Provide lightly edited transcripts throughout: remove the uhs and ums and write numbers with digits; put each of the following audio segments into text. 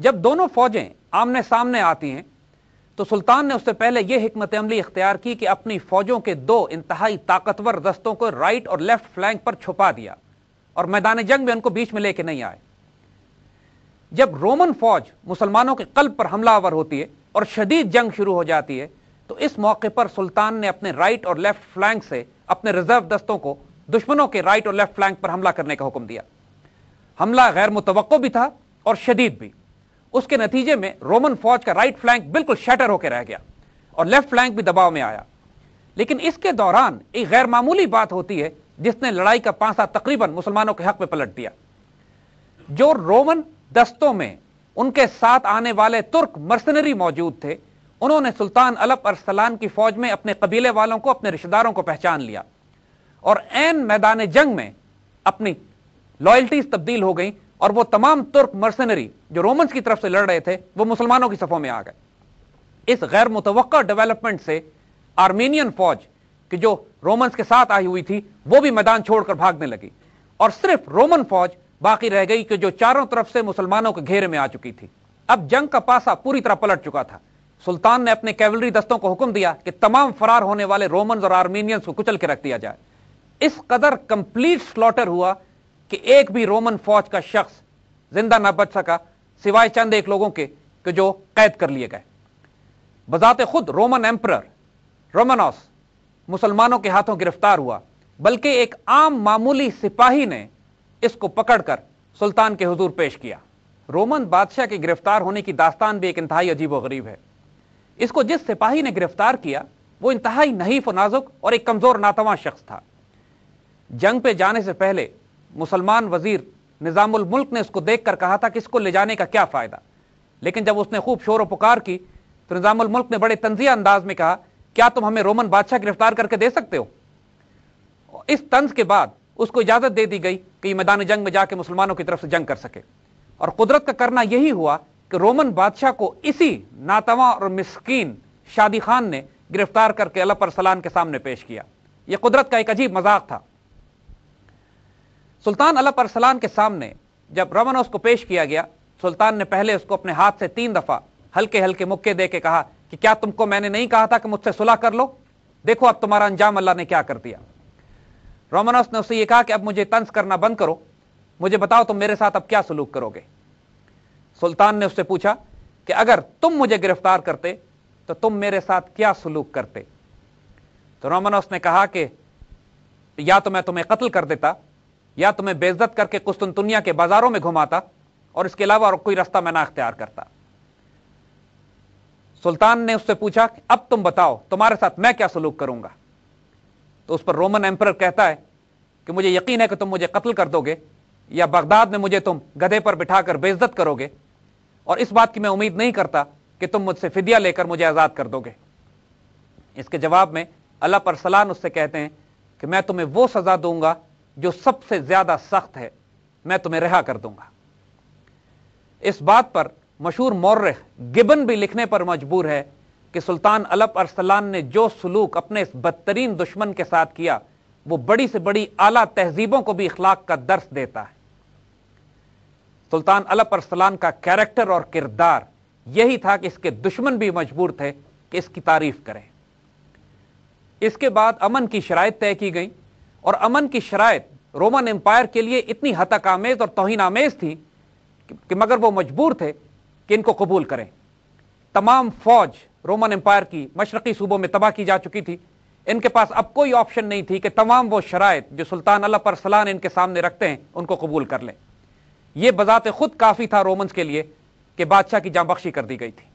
جب دونوں فوجیں آمنے سامنے آتی ہیں تو سلطان نے اس سے پہلے یہ حکمت عملی اختیار کی کہ اپنی فوجوں کے دو انتہائی طاقتور دستوں کو رائٹ اور لیفٹ فلینک پر چھپا دیا اور میدان جنگ میں ان کو بیچ میں لے کے نہیں آئے۔ جب رومن فوج مسلمانوں کے قلب پر حملہ آور ہوتی ہے اور شدید جنگ شروع ہو جاتی ہے تو اس موقع پر سلطان نے اپنے رائٹ اور لیفٹ فلینک سے اپنے ریزرو دستوں کو دشمنوں کے رائٹ اور لیفٹ فلینک پر حملہ کرنے کا حکم دیا۔ حملہ غیر متوقع بھی تھا اور شدید بھی۔ اس کے نتیجے میں رومن فوج کا رائٹ فلینک بالکل شیٹر ہو کے رہ گیا اور لیفٹ فلینک بھی دباؤ میں آیا۔ لیکن اس کے دوران ایک غیر معمولی بات ہوتی ہے جس نے لڑائی کا پانسا تقریباً مسلمانوں کے حق میں پلٹ دیا۔ جو رومن دستوں میں ان کے ساتھ آنے والے ترک مرسنری موجود تھے، انہوں نے سلطان الپ ارسلان کی فوج میں اپنے قبیلے والوں کو، اپنے رشتہ داروں کو پہچان لیا اور عین میدان جنگ میں اپنی لائلٹیز تبدیل ہو گئیں اور وہ تمام ترک مرسنری جو رومنز کی طرف سے لڑ رہے تھے وہ مسلمانوں کی صفوں میں آ گئے۔ اس غیر متوقع ڈیولپمنٹ سے آرمینین فوج کہ جو رومنز کے ساتھ آئی ہوئی تھی وہ بھی میدان چھوڑ کر بھاگنے لگی اور صرف رومن فوج باقی رہ گئی کہ جو چاروں طرف سے مسلمانوں کے گھیرے میں آ چکی تھی۔ اب جنگ کا پاسا پوری طرح پلٹ چکا تھا۔ سلطان نے اپنے کیولری دستوں کو حکم دیا کہ تمام فرار ہونے والے رومنز اور آرمینینز کو کچل کے رکھ دیا جائے۔ اس قدر کمپلیٹ سلوٹر ہوا کہ ایک بھی رومن فوج کا شخص زندہ نہ بچ سکا سوائے چند ایک لوگوں کے کہ جو قید کر لیے گئے۔ بذات خود رومن ایمپرر رومانوس مسلمانوں کے ہاتھوں گرفتار ہوا، بلکہ ایک عام معمولی سپاہی نے اس کو پکڑ کر سلطان کے حضور پیش کیا۔ رومن بادشاہ کے گرفتار ہونے کی داستان بھی ایک انتہائی عجیب و غریب ہے۔ اس کو جس سپاہی نے گرفتار کیا وہ انتہائی نحیف و نازک اور ایک کمزور ناتواں شخص تھا۔ جنگ پہ جانے سے پہلے مسلمان وزیر نظام الملک نے اس کو دیکھ کر کہا تھا کہ اس کو لے جانے کا کیا فائدہ، لیکن جب اس نے خوب شور و پکار کی تو نظام الملک نے بڑے طنزیہ انداز میں کہا کیا تم ہمیں رومن بادشاہ گرفتار کر کے دے سکتے ہو؟ اس طنز کے بعد اس کو اجازت دے دی گئی کہ یہ میدان جنگ میں جا کے مسلمانوں کی طرف سے جنگ کر سکے، اور قدرت کا کرنا یہی ہوا کہ رومن بادشاہ کو اسی ناتواں اور مسکین شادی خان نے گرفتار کر کے الپ ارسلان کے سامنے پیش کیا۔ یہ قدرت کا ایک عجیب مذاق تھا۔ سلطان الپ ارسلان کے سامنے جب رومانوس کو پیش کیا گیا، سلطان نے پہلے اس کو اپنے ہاتھ سے 3 دفعہ ہلکے ہلکے مکے دے کے کہا کہ کیا تم کو میں نے نہیں کہا تھا کہ مجھ سے صلح کر لو؟ دیکھو اب تمہارا انجام اللہ نے کیا کر دیا۔ رومانوس نے اسے یہ کہا کہ اب مجھے طنز کرنا بند کرو، مجھے بتاؤ تم میرے ساتھ اب کیا سلوک کرو گے۔ سلطان نے اس سے پوچھا کہ اگر تم مجھے گرفتار کرتے تو تم میرے ساتھ کیا سلوک کرتے؟ تو رومانوس نے کہا کہ یا تو میں تمہیں قتل کر دیتا، یا تمہیں بے عزت کر کے قسطنطنیہ کے بازاروں میں گھماتا، اور اس کے علاوہ اور کوئی راستہ میں نہ اختیار کرتا۔ سلطان نے اس سے پوچھا کہ اب تم بتاؤ تمہارے ساتھ میں کیا سلوک کروں گا؟ تو اس پر رومن ایمپرر کہتا ہے کہ مجھے یقین ہے کہ تم مجھے قتل کر دو گے، یا بغداد میں مجھے تم گدھے پر بٹھا کر بے عزت کرو گے، اور اس بات کی میں امید نہیں کرتا کہ تم مجھ سے فدیہ لے کر مجھے آزاد کر دو گے۔ اس کے جواب میں الپ ارسلان اس سے کہتے ہیں کہ میں تمہیں وہ سزا دوں گا جو سب سے زیادہ سخت ہے، میں تمہیں رہا کر دوں گا۔ اس بات پر مشہور مورخ گبن بھی لکھنے پر مجبور ہے کہ سلطان الپ ارسلان نے جو سلوک اپنے اس بدترین دشمن کے ساتھ کیا وہ بڑی سے بڑی اعلیٰ تہذیبوں کو بھی اخلاق کا درس دیتا ہے۔ سلطان الپ ارسلان کا کیریکٹر اور کردار یہی تھا کہ اس کے دشمن بھی مجبور تھے کہ اس کی تعریف کریں۔ اس کے بعد امن کی شرائط طے کی گئیں، اور امن کی شرائط رومن امپائر کے لیے اتنی ہتک آمیز اور توہین آمیز تھی کہ مگر وہ مجبور تھے کہ ان کو قبول کریں۔ تمام فوج رومن امپائر کی مشرقی صوبوں میں تباہ کی جا چکی تھی، ان کے پاس اب کوئی آپشن نہیں تھی کہ تمام وہ شرائط جو سلطان الپ ارسلان ان کے سامنے رکھتے ہیں ان کو قبول کر لیں۔ یہ بذات خود کافی تھا رومنز کے لیے کہ بادشاہ کی جاں بخشی کر دی گئی تھی۔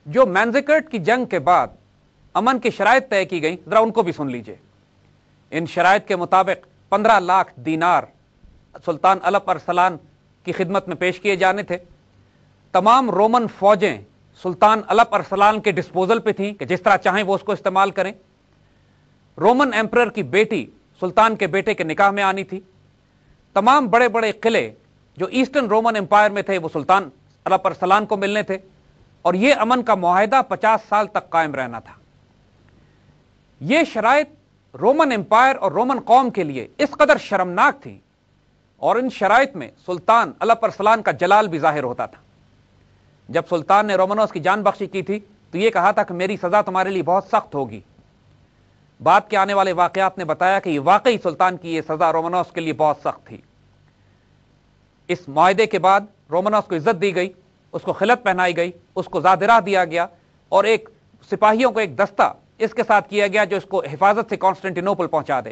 جو مینزیکرٹ کی جنگ کے بعد امن کی شرائط طے کی گئیں، ذرا ان کو بھی سن لیجئے۔ ان شرائط کے مطابق 15 لاکھ دینار سلطان الپ ارسلان کی خدمت میں پیش کیے جانے تھے۔ تمام رومن فوجیں سلطان الپ ارسلان کے ڈسپوزل پہ تھیں کہ جس طرح چاہیں وہ اس کو استعمال کریں۔ رومن ایمپرر کی بیٹی سلطان کے بیٹے کے نکاح میں آنی تھی۔ تمام بڑے بڑے قلعے جو ایسٹرن رومن امپائر میں تھے وہ سلطان الپ ارسلان کو ملنے تھے، اور یہ امن کا معاہدہ 50 سال تک قائم رہنا تھا۔ یہ شرائط رومن امپائر اور رومن قوم کے لیے اس قدر شرمناک تھی، اور ان شرائط میں سلطان الپ ارسلان کا جلال بھی ظاہر ہوتا تھا۔ جب سلطان نے رومانوس کی جان بخشی کی تھی تو یہ کہا تھا کہ میری سزا تمہارے لیے بہت سخت ہوگی۔ بعد کے آنے والے واقعات نے بتایا کہ یہ واقعی سلطان کی یہ سزا رومانوس کے لیے بہت سخت تھی۔ اس معاہدے کے بعد رومانوس کو عزت دی گئی، اس کو خلعت پہنائی گئی، اس کو زادراہ دیا گیا، اور ایک سپاہیوں کو ایک دستہ اس کے ساتھ کیا گیا جو اس کو حفاظت سے کانسٹینٹینوپل پہنچا دے۔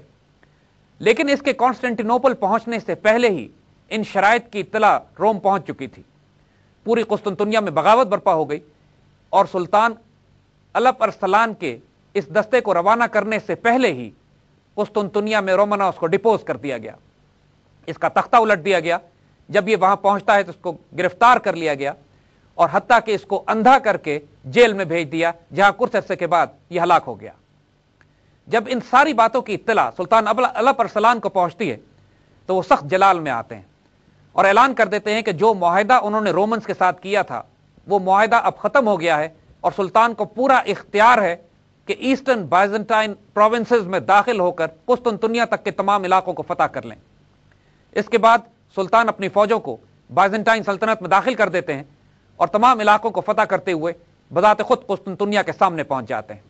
لیکن اس کے کانسٹینٹینوپل پہنچنے سے پہلے ہی ان شرائط کی اطلاع روم پہنچ چکی تھی۔ پوری قسطنطنیہ میں بغاوت برپا ہو گئی، اور سلطان الپ ارسلان کے اس دستے کو روانہ کرنے سے پہلے ہی قسطنطنیہ میں رومانوس کو ڈپوز کر دیا گیا، اس کا تختہ الٹ دیا گیا۔ جب یہ وہاں پہنچتا ہے تو اس کو گرفتار کر لیا گیا، اور حتیٰ کہ اس کو اندھا کر کے جیل میں بھیج دیا، جہاں کچھ عرصے کے بعد یہ ہلاک ہو گیا۔ جب ان ساری باتوں کی اطلاع سلطان الپ ارسلان کو پہنچتی ہے تو وہ سخت جلال میں آتے ہیں اور اعلان کر دیتے ہیں کہ جو معاہدہ انہوں نے رومنز کے ساتھ کیا تھا وہ معاہدہ اب ختم ہو گیا ہے، اور سلطان کو پورا اختیار ہے کہ ایسٹرن بائزنٹائن پروونسز میں داخل ہو کر قسطنطنیہ تک کے تمام علاقوں کو فتح کر لیں۔ اس کے بعد سلطان اپنی فوجوں کو بائزنٹائن سلطنت میں داخل کر دیتے ہیں اور تمام علاقوں کو فتح کرتے ہوئے بذات خود قسطنطنیہ کے سامنے پہنچ جاتے ہیں۔